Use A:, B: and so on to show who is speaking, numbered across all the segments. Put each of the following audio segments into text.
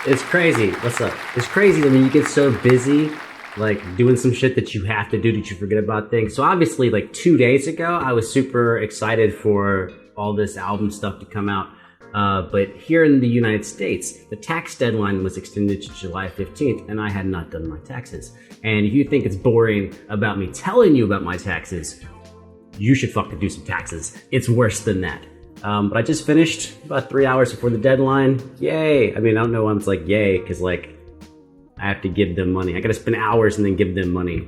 A: It's crazy. What's up? It's crazy. I mean, you get so busy, like doing some shit that you have to do that you forget about things. So obviously, like 2 days ago, I was super excited for all this album stuff to come out. But here in the United States, the tax deadline was extended to July 15th, and I had not done my taxes. And if you think it's boring about me telling you about my taxes, you should fucking do some taxes. It's worse than that. But I just finished about 3 hours before the deadline. Yay! I mean, I don't know why I'm like yay, because like I have to give them money. I gotta spend hours and then give them money.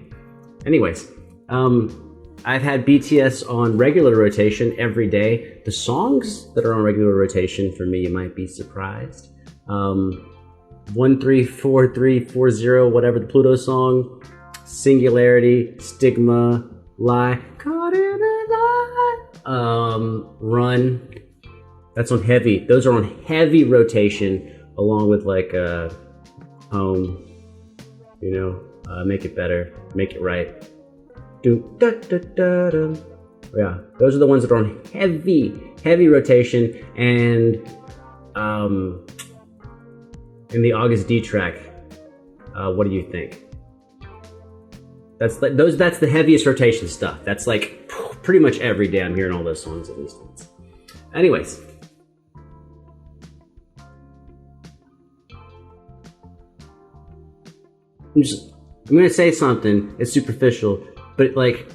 A: Anyways, I've had BTS on regular rotation every day. The songs that are on regular rotation for me, you might be surprised. 134340, whatever the Pluto song, Singularity, Stigma, Lie, Caught in a Lie, Run. That's on heavy. Those are on heavy rotation, along with like Home, Make It Better, Make It Right. Yeah, those are the ones that are on heavy rotation. And in the August D track, what do you think? That's the heaviest rotation stuff. That's like pretty much every day I'm hearing all those songs at least once. Anyways. I'm gonna say something, it's superficial, but like,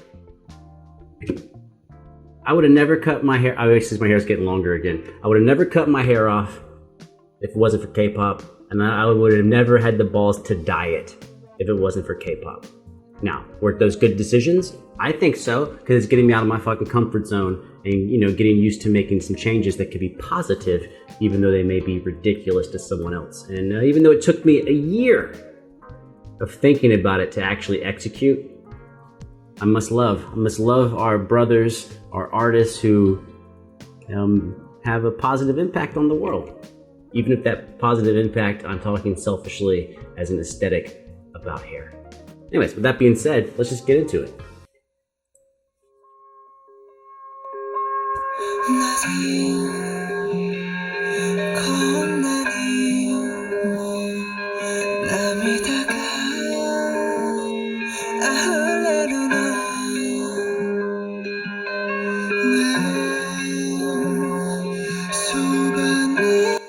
A: I would have never cut my hair, since my hair's getting longer again, I would have never cut my hair off if it wasn't for K-pop, and I would have never had the balls to dye it if it wasn't for K-pop. Now, were those good decisions? I think so, because it's getting me out of my fucking comfort zone and, getting used to making some changes that could be positive, even though they may be ridiculous to someone else. And even though it took me a year of thinking about it to actually execute, I must love our brothers, our artists who have a positive impact on the world. Even if that positive impact, I'm talking selfishly as an aesthetic about hair. Anyways, with that being said, let's just get into it.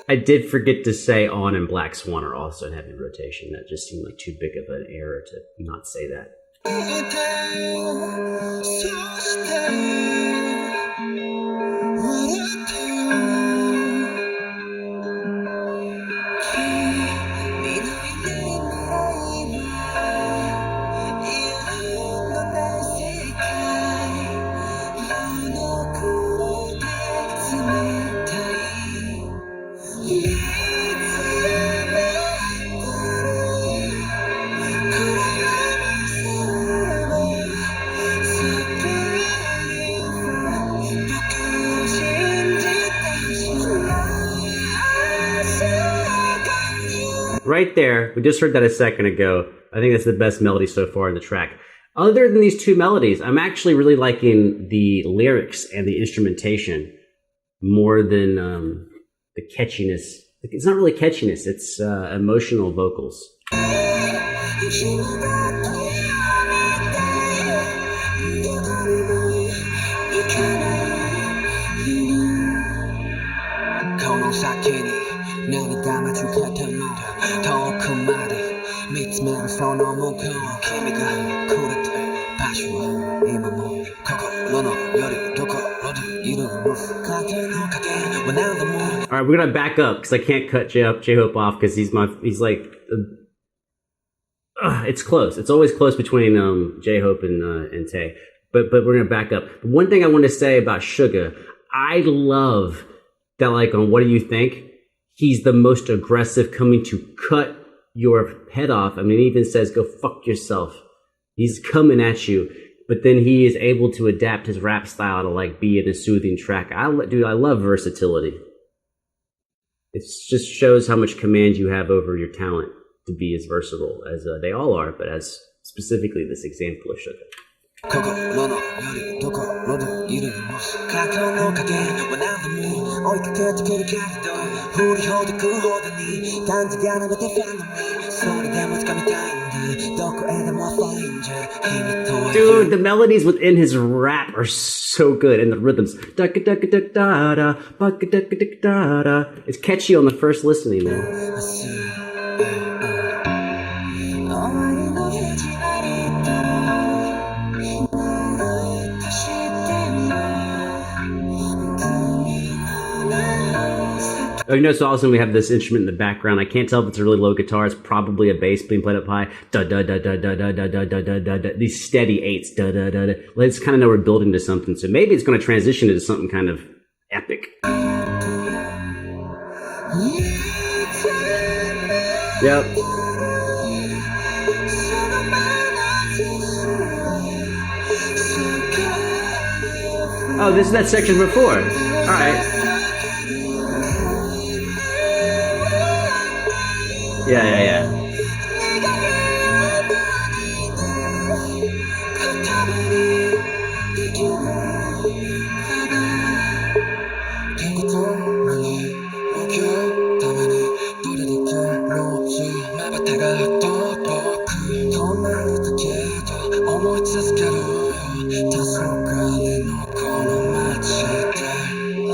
A: I did forget to say On and Black Swan are also in heavy rotation. That just seemed like too big of an error to not say that. Right there, we just heard that a second ago. I think that's the best melody so far in the track. Other than these two melodies, I'm actually really liking the lyrics and the instrumentation more than the catchiness. It's not really catchiness, it's emotional vocals. All right, we're gonna back up because I can't cut J-Hope off because he's like, it's close. It's always close between J-Hope and Tae. But we're gonna back up. One thing I want to say about Suga, I love that, like, on What Do You Think? He's the most aggressive, coming to cut your head off. I mean, he even says, go fuck yourself. He's coming at you. But then he is able to adapt his rap style to like be in a soothing track. I love versatility. It just shows how much command you have over your talent to be as versatile as they all are, but as specifically this example of Suga.
B: 우리 호도 그 호도니 단지 않은 것들 family 소리 대모 감이 다인데 덕후에다 뭐 find 힘이 더
A: Dude, the melodies within his rap are so good, and the rhythms. It's catchy on the first listening, man. Oh, you know, so also we have this instrument in the background. I can't tell if it's a really low guitar. It's probably a bass being played up high. Da da da da da da da da da da da da. These steady eights. Da da da da. Let's kind of know we're building to something. So maybe it's going to transition into something kind of epic. Yep. Oh, this is that section before. All right. Yeah.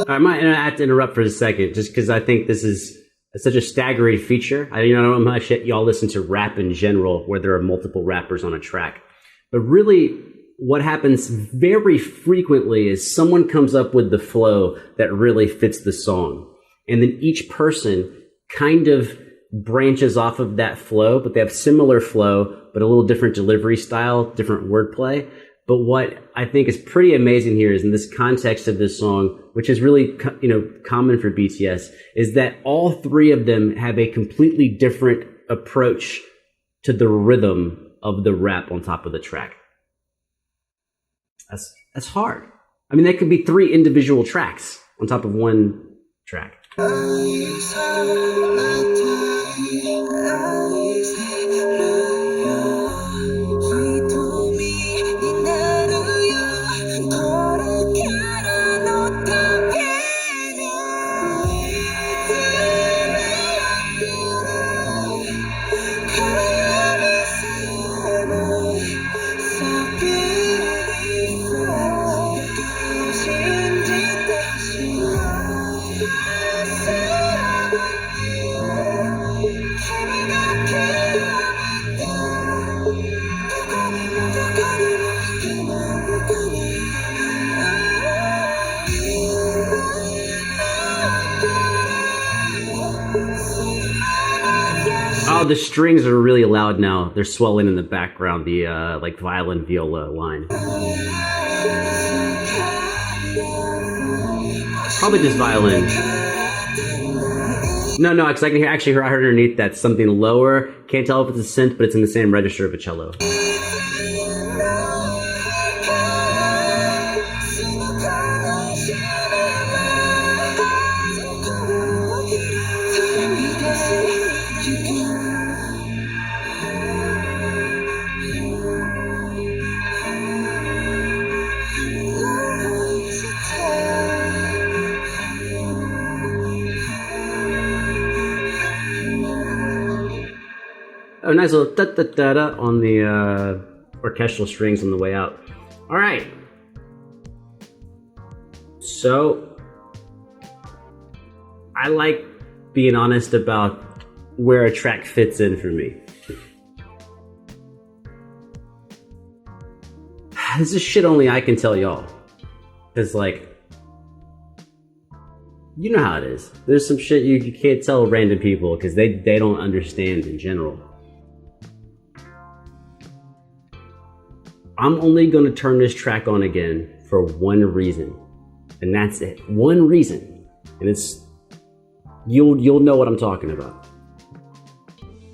A: I might have to interrupt for a second, just because I think this is such a staggering feature. I don't know how much y'all listen to rap in general, where there are multiple rappers on a track. But really, what happens very frequently is someone comes up with the flow that really fits the song. And then each person kind of branches off of that flow, but they have similar flow, but a little different delivery style, different wordplay. But what I think is pretty amazing here is in this context of this song, which is really, common for BTS, is that all three of them have a completely different approach to the rhythm of the rap on top of the track. That's hard. I mean, that could be three individual tracks on top of one track. Oh, the strings are really loud now. They're swelling in the background, the like violin viola line. Probably just violin. No, because I can actually hear underneath that something lower. Can't tell if it's a synth, but it's in the same register of a cello. Oh, nice little da-da-da-da on the orchestral strings on the way out. All right. So, I like being honest about where a track fits in for me. This is shit only I can tell y'all. Because, you know how it is. There's some shit you can't tell random people because they don't understand in general. I'm only going to turn this track on again for one reason. And that's it. One reason. And it's... You'll know what I'm talking about.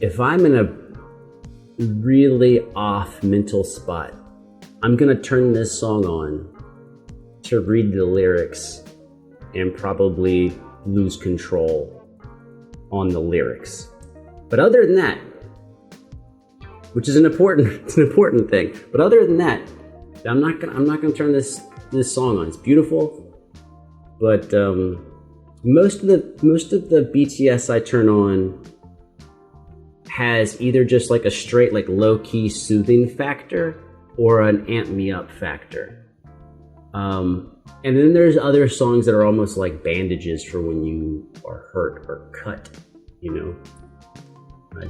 A: If I'm in a really off mental spot, I'm going to turn this song on to read the lyrics and probably lose control on the lyrics. But other than that, which is an important thing. But other than that, I'm not gonna turn this song on. It's beautiful, but Most of the BTS I turn on has either just like a straight like low-key soothing factor or an amp me up factor. And then there's other songs that are almost like bandages for when you are hurt or cut, you know.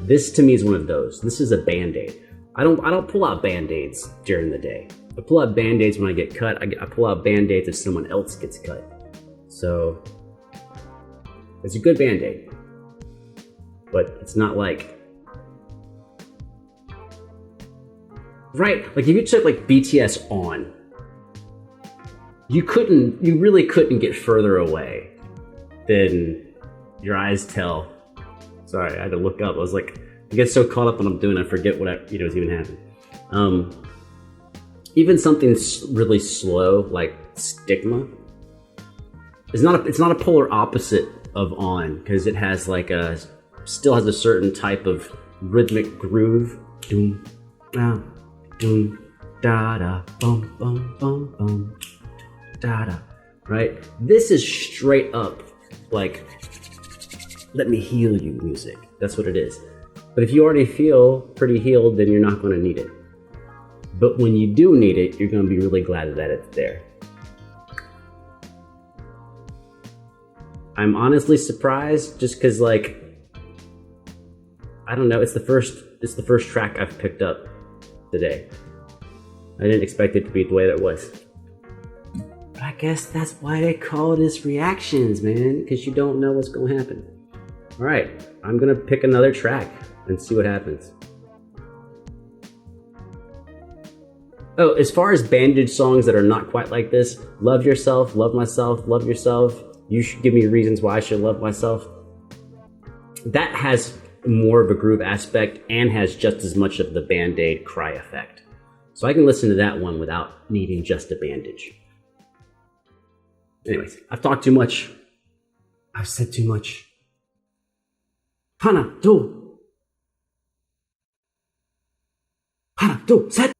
A: This to me is one of those. This is a band-aid. I don't pull out band-aids during the day. I pull out band-aids when I get cut. I pull out band-aids if someone else gets cut. So it's a good band-aid, but it's not like, right? Like if you took like BTS on, you really couldn't get further away than your eyes tell. Sorry, I had to look up. I was like, I get so caught up when I'm doing, I forget what is even happening. Even something really slow like Stigma it's not a polar opposite of On, because it has like still has a certain type of rhythmic groove. Doom, da, doom, da da, bum bum bum bum, da da. Right? This is straight up like let me heal you music. That's what it is. But if you already feel pretty healed, then you're not going to need it. But when you do need it, you're going to be really glad that it's there. I'm honestly surprised just because, like, I don't know, it's the first track I've picked up today. I didn't expect it to be the way that it was. But I guess that's why they call it as reactions, man, because you don't know what's going to happen. All right, I'm going to pick another track and see what happens. Oh, as far as bandage songs that are not quite like this, Love Yourself, Love Myself, Love Yourself, You Should Give Me Reasons Why I Should Love Myself. That has more of a groove aspect and has just as much of the Band-Aid cry effect. So I can listen to that one without needing just a bandage. Anyways, I've talked too much. I've said too much. 하나, 둘, 셋.